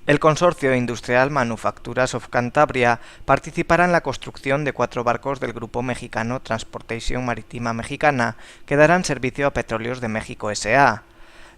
El consorcio industrial Manufacturas of Cantabria participará en la construcción de 4 barcos del grupo mexicano Transportation Marítima Mexicana, que darán servicio a Petróleos de México S.A.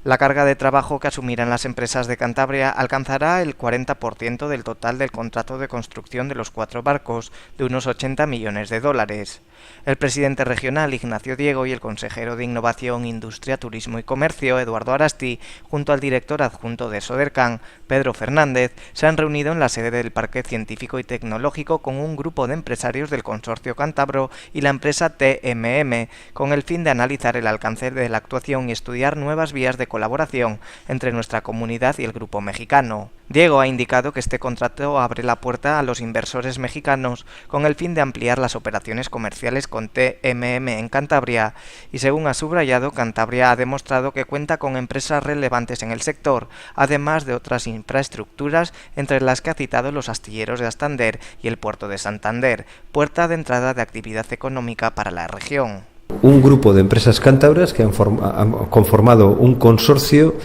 La carga de trabajo que asumirán las empresas de Cantabria alcanzará el 40% del total del contrato de construcción de los 4 barcos, de unos 80 millones de dólares. El presidente regional, Ignacio Diego, y el consejero de Innovación, Industria, Turismo y Comercio, Eduardo Arasti, junto al director adjunto de Sodercan, Pedro Fernández, se han reunido en la sede del Parque Científico y Tecnológico con un grupo de empresarios del consorcio cántabro y la empresa TMM, con el fin de analizar el alcance de la actuación y estudiar nuevas vías de colaboración entre nuestra comunidad y el grupo mexicano. Diego ha indicado que este contrato abre la puerta a los inversores mexicanos con el fin de ampliar las operaciones comerciales con TMM en Cantabria y, según ha subrayado, Cantabria ha demostrado que cuenta con empresas relevantes en el sector, además de otras infraestructuras, entre las que ha citado los astilleros de Astander y el puerto de Santander, puerta de entrada de actividad económica para la región. Un grupo de empresas cántabras que han conformado un consorcio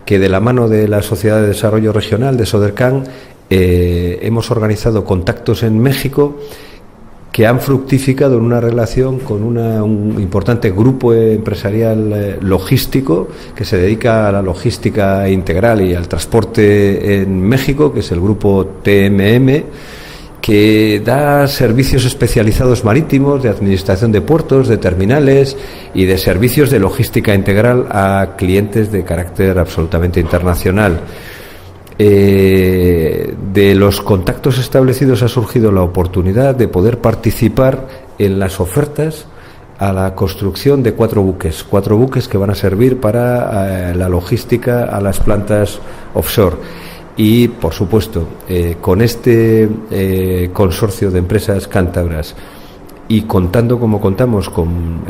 que, de la mano de la Sociedad de Desarrollo Regional de Sodercan, hemos organizado contactos en México que han fructificado en una relación con un importante grupo empresarial logístico que se dedica a la logística integral y al transporte en México, que es el grupo TMM, que da servicios especializados marítimos, de administración de puertos, de terminales y de servicios de logística integral a clientes de carácter absolutamente internacional. De los contactos establecidos ha surgido la oportunidad de poder participar en las ofertas a la construcción de 4 buques que van a servir para la logística a las plantas offshore. Y, por supuesto, con este consorcio de empresas cántabras y contando como contamos con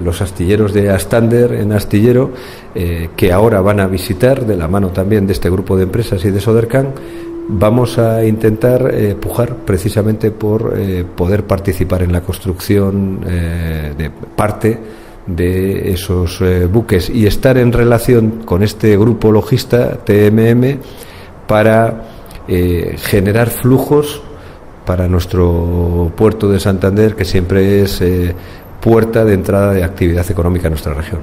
los astilleros de Astander en Astillero, que ahora van a visitar de la mano también de este grupo de empresas y de Sodercan, vamos a intentar pujar precisamente por poder participar en la construcción de parte de esos buques y estar en relación con este grupo logista TMM para generar flujos para nuestro puerto de Santander, que siempre es puerta de entrada de actividad económica en nuestra región.